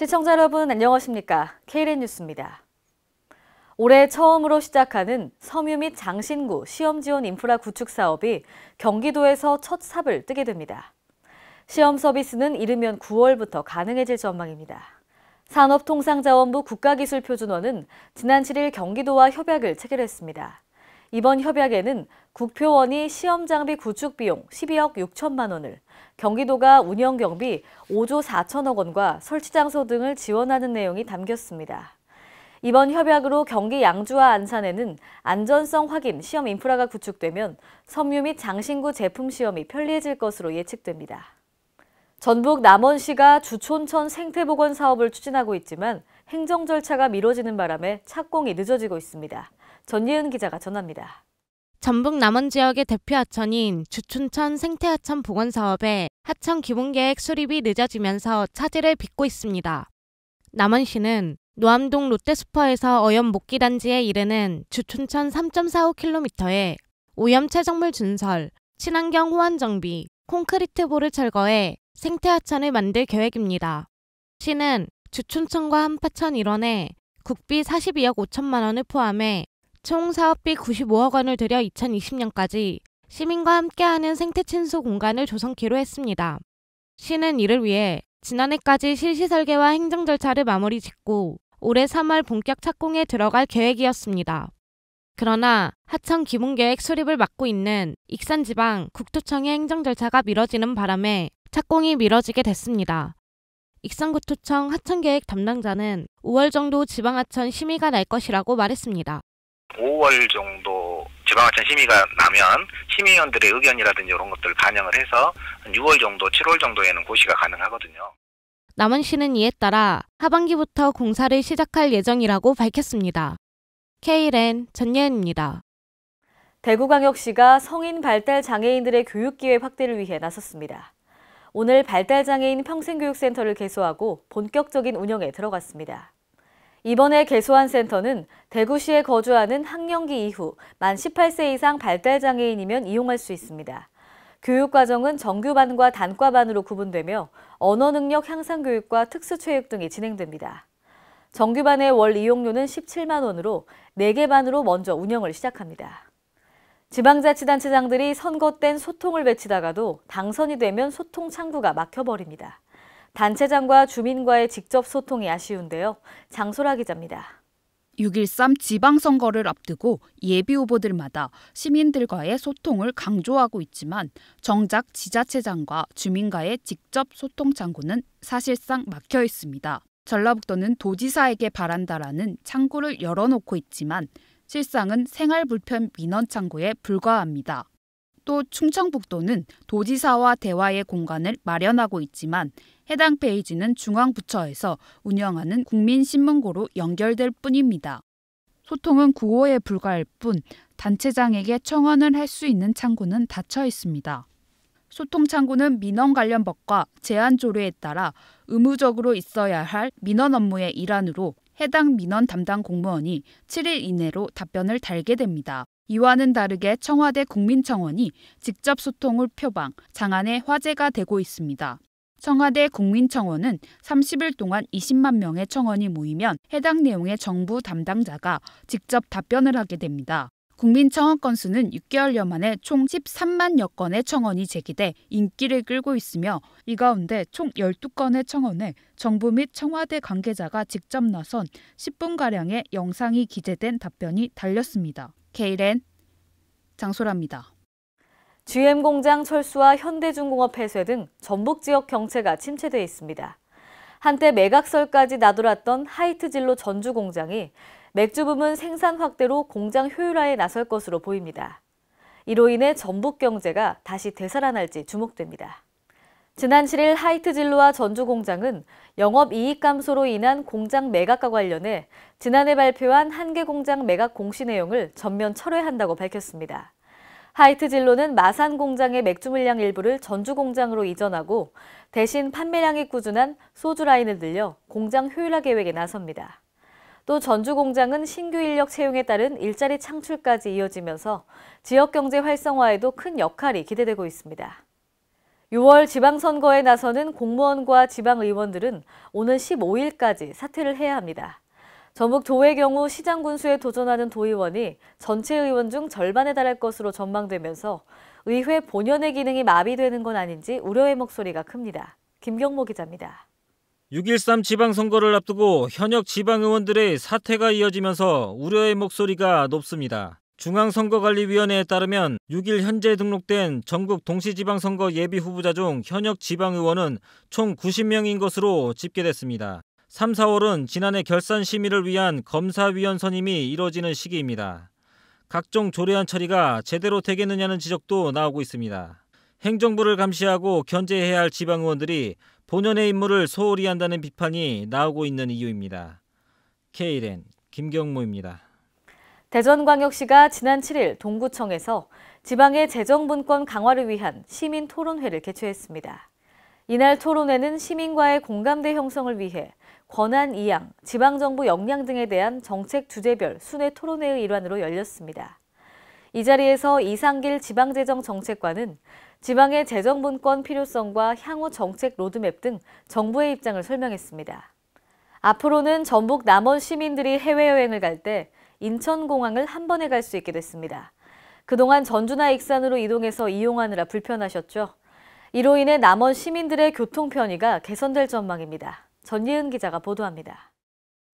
시청자 여러분 안녕하십니까? KLN 뉴스입니다. 올해 처음으로 시작하는 섬유 및 장신구 시험 지원 인프라 구축 사업이 경기도에서 첫 삽을 뜨게 됩니다. 시험 서비스는 이르면 9월부터 가능해질 전망입니다. 산업통상자원부 국가기술표준원은 지난 7일 경기도와 협약을 체결했습니다. 이번 협약에는 국표원이 시험 장비 구축 비용 12억 6천만 원을, 경기도가 운영 경비 5조 4천억 원과 설치 장소 등을 지원하는 내용이 담겼습니다. 이번 협약으로 경기 양주와 안산에는 안전성 확인 시험 인프라가 구축되면 섬유 및 장신구 제품 시험이 편리해질 것으로 예측됩니다. 전북 남원시가 주촌천 생태보건 사업을 추진하고 있지만 행정 절차가 미뤄지는 바람에 착공이 늦어지고 있습니다. 전예은 기자가 전합니다. 전북 남원 지역의 대표 하천인 주촌천 생태하천 복원 사업에 하천 기본계획 수립이 늦어지면서 차질을 빚고 있습니다. 남원시는 노암동 롯데슈퍼에서 어연 목기단지에 이르는 주촌천 3.45km에 오염 체정물 준설, 친환경 호환 정비, 콘크리트볼을 철거해 생태하천을 만들 계획입니다. 시는 주촌천과 한파천 일원에 국비 42억 5천만 원을 포함해 총 사업비 95억 원을 들여 2020년까지 시민과 함께하는 생태친수 공간을 조성키로 했습니다. 시는 이를 위해 지난해까지 실시 설계와 행정 절차를 마무리 짓고 올해 3월 본격 착공에 들어갈 계획이었습니다. 그러나 하천 기본계획 수립을 맡고 있는 익산지방 국토청의 행정 절차가 미뤄지는 바람에 착공이 미뤄지게 됐습니다. 익산구토청 하천계획 담당자는 5월 정도 지방하천 심의가 날 것이라고 말했습니다. 5월 정도 지방하천 심의가 나면 심의위원들의 의견이라든지 이런 것들을 반영을 해서 6월 정도, 7월 정도에는 고시가 가능하거든요. 남원시는 이에 따라 하반기부터 공사를 시작할 예정이라고 밝혔습니다. KLN 전예은입니다. 대구광역시가 성인 발달 장애인들의 교육 기회 확대를 위해 나섰습니다. 오늘 발달장애인 평생교육센터를 개소하고 본격적인 운영에 들어갔습니다. 이번에 개소한 센터는 대구시에 거주하는 학령기 이후 만 18세 이상 발달장애인이면 이용할 수 있습니다. 교육과정은 정규반과 단과반으로 구분되며 언어능력 향상교육과 특수체육 등이 진행됩니다. 정규반의 월 이용료는 17만 원으로 4개 반으로 먼저 운영을 시작합니다. 지방자치단체장들이 선거 땐 소통을 외치다가도 당선이 되면 소통 창구가 막혀버립니다. 단체장과 주민과의 직접 소통이 아쉬운데요. 장소라 기자입니다. 6.13 지방선거를 앞두고 예비후보들마다 시민들과의 소통을 강조하고 있지만 정작 지자체장과 주민과의 직접 소통 창구는 사실상 막혀 있습니다. 전라북도는 도지사에게 바란다라는 창구를 열어놓고 있지만 실상은 생활불편 민원 창구에 불과합니다. 또 충청북도는 도지사와 대화의 공간을 마련하고 있지만 해당 페이지는 중앙부처에서 운영하는 국민신문고로 연결될 뿐입니다. 소통은 구호에 불과할 뿐 단체장에게 청원을 할 수 있는 창구는 닫혀 있습니다. 소통 창구는 민원 관련 법과 제한 조례에 따라 의무적으로 있어야 할 민원 업무의 일환으로 해당 민원 담당 공무원이 7일 이내로 답변을 달게 됩니다. 이와는 다르게 청와대 국민청원이 직접 소통을 표방, 장안의 화제가 되고 있습니다. 청와대 국민청원은 30일 동안 20만 명의 청원이 모이면 해당 내용의 정부 담당자가 직접 답변을 하게 됩니다. 국민청원 건수는 6개월여 만에 총 13만여 건의 청원이 제기돼 인기를 끌고 있으며 이 가운데 총 12건의 청원에 정부 및 청와대 관계자가 직접 나선 10분가량의 영상이 기재된 답변이 달렸습니다. KLN 장소라입니다. GM공장 철수와 현대중공업 폐쇄 등 전북 지역 경제가 침체돼 있습니다. 한때 매각설까지 나돌았던 하이트진로 전주공장이 맥주 부문 생산 확대로 공장 효율화에 나설 것으로 보입니다. 이로 인해 전북 경제가 다시 되살아날지 주목됩니다. 지난 7일 하이트진로와 전주공장은 영업이익 감소로 인한 공장 매각과 관련해 지난해 발표한 한 개 공장 매각 공시 내용을 전면 철회한다고 밝혔습니다. 하이트진로는 마산 공장의 맥주 물량 일부를 전주 공장으로 이전하고 대신 판매량이 꾸준한 소주 라인을 늘려 공장 효율화 계획에 나섭니다. 또 전주 공장은 신규 인력 채용에 따른 일자리 창출까지 이어지면서 지역 경제 활성화에도 큰 역할이 기대되고 있습니다. 6월 지방선거에 나서는 공무원과 지방의원들은 오는 15일까지 사퇴를 해야 합니다. 전북 도의 경우 시장 군수에 도전하는 도의원이 전체 의원 중 절반에 달할 것으로 전망되면서 의회 본연의 기능이 마비되는 건 아닌지 우려의 목소리가 큽니다. 김경모 기자입니다. 6.13 지방선거를 앞두고 현역 지방의원들의 사퇴가 이어지면서 우려의 목소리가 높습니다. 중앙선거관리위원회에 따르면 6일 현재 등록된 전국 동시지방선거 예비후보자 중 현역 지방의원은 총 90명인 것으로 집계됐습니다. 3, 4월은 지난해 결산 심의를 위한 검사위원 선임이 이뤄지는 시기입니다. 각종 조례안 처리가 제대로 되겠느냐는 지적도 나오고 있습니다. 행정부를 감시하고 견제해야 할 지방의원들이 본연의 임무를 소홀히 한다는 비판이 나오고 있는 이유입니다. KLN 김경모입니다. 대전광역시가 지난 7일 동구청에서 지방의 재정분권 강화를 위한 시민 토론회를 개최했습니다. 이날 토론회는 시민과의 공감대 형성을 위해 권한 이양, 지방정부 역량 등에 대한 정책 주제별 순회 토론회의 일환으로 열렸습니다. 이 자리에서 이상길 지방재정정책관은 지방의 재정분권 필요성과 향후 정책 로드맵 등 정부의 입장을 설명했습니다. 앞으로는 전북 남원 시민들이 해외여행을 갈 때 인천공항을 한 번에 갈 수 있게 됐습니다. 그동안 전주나 익산으로 이동해서 이용하느라 불편하셨죠? 이로 인해 남원 시민들의 교통 편의가 개선될 전망입니다. 전예은 기자가 보도합니다.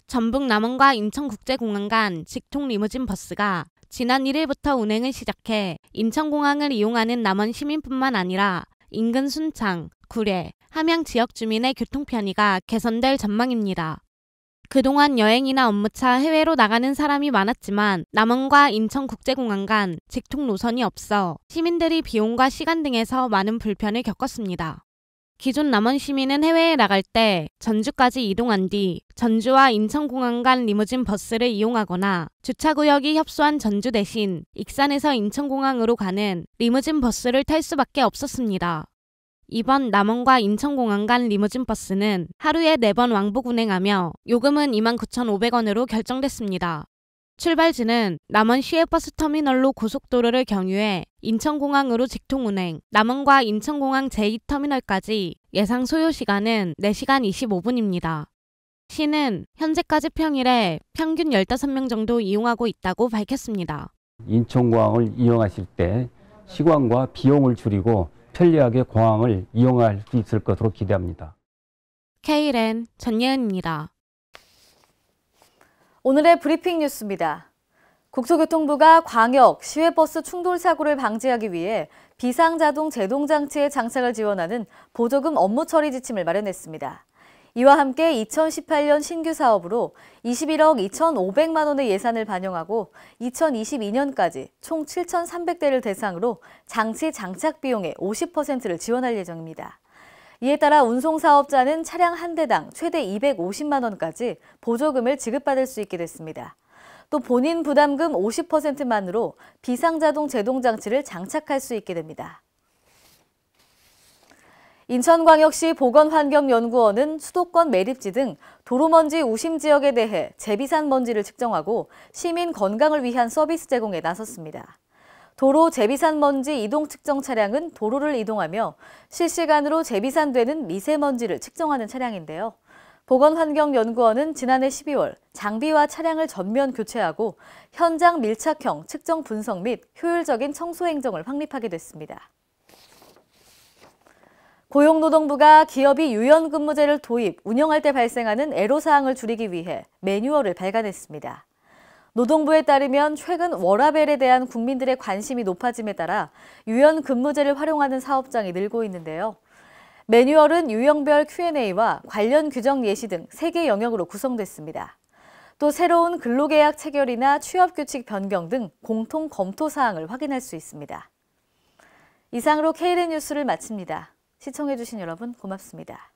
전북 남원과 인천국제공항 간 직통 리무진 버스가 지난 1일부터 운행을 시작해 인천공항을 이용하는 남원 시민뿐만 아니라 인근 순창, 구례, 함양 지역 주민의 교통 편의가 개선될 전망입니다. 그동안 여행이나 업무차 해외로 나가는 사람이 많았지만 남원과 인천국제공항 간 직통 노선이 없어 시민들이 비용과 시간 등에서 많은 불편을 겪었습니다. 기존 남원 시민은 해외에 나갈 때 전주까지 이동한 뒤 전주와 인천공항 간 리무진 버스를 이용하거나 주차구역이 협소한 전주 대신 익산에서 인천공항으로 가는 리무진 버스를 탈 수밖에 없었습니다. 이번 남원과 인천공항 간 리무진 버스는 하루에 4번 왕복 운행하며 요금은 29,500원으로 결정됐습니다. 출발지는 남원 시외버스터미널로 고속도로를 경유해 인천공항으로 직통 운행, 남원과 인천공항 제2터미널까지 예상 소요 시간은 4시간 25분입니다. 시는 현재까지 평일에 평균 15명 정도 이용하고 있다고 밝혔습니다. 인천공항을 이용하실 때 시간과 비용을 줄이고 편리하게 공항을 이용할 수 있을 것으로 기대합니다. KLN 전예은입니다. 오늘의 브리핑 뉴스입니다. 국토교통부가 광역, 시외버스 충돌 사고를 방지하기 위해 비상자동 제동장치의 장착을 지원하는 보조금 업무 처리 지침을 마련했습니다. 이와 함께 2018년 신규 사업으로 21억 2,500만 원의 예산을 반영하고 2022년까지 총 7,300대를 대상으로 장치 장착 비용의 50%를 지원할 예정입니다. 이에 따라 운송사업자는 차량 한 대당 최대 250만 원까지 보조금을 지급받을 수 있게 됐습니다. 또 본인 부담금 50%만으로 비상자동 제동장치를 장착할 수 있게 됩니다. 인천광역시 보건환경연구원은 수도권 매립지 등 도로먼지 우심 지역에 대해 제비산 먼지를 측정하고 시민 건강을 위한 서비스 제공에 나섰습니다. 도로 제비산 먼지 이동 측정 차량은 도로를 이동하며 실시간으로 제비산되는 미세먼지를 측정하는 차량인데요. 보건환경연구원은 지난해 12월 장비와 차량을 전면 교체하고 현장 밀착형 측정 분석 및 효율적인 청소 행정을 확립하게 됐습니다. 고용노동부가 기업이 유연근무제를 도입, 운영할 때 발생하는 애로사항을 줄이기 위해 매뉴얼을 발간했습니다. 노동부에 따르면 최근 워라밸에 대한 국민들의 관심이 높아짐에 따라 유연근무제를 활용하는 사업장이 늘고 있는데요. 매뉴얼은 유형별 Q&A와 관련 규정 예시 등 3개 영역으로 구성됐습니다. 또 새로운 근로계약 체결이나 취업규칙 변경 등 공통 검토 사항을 확인할 수 있습니다. 이상으로 KLN 뉴스를 마칩니다. 시청해주신 여러분 고맙습니다.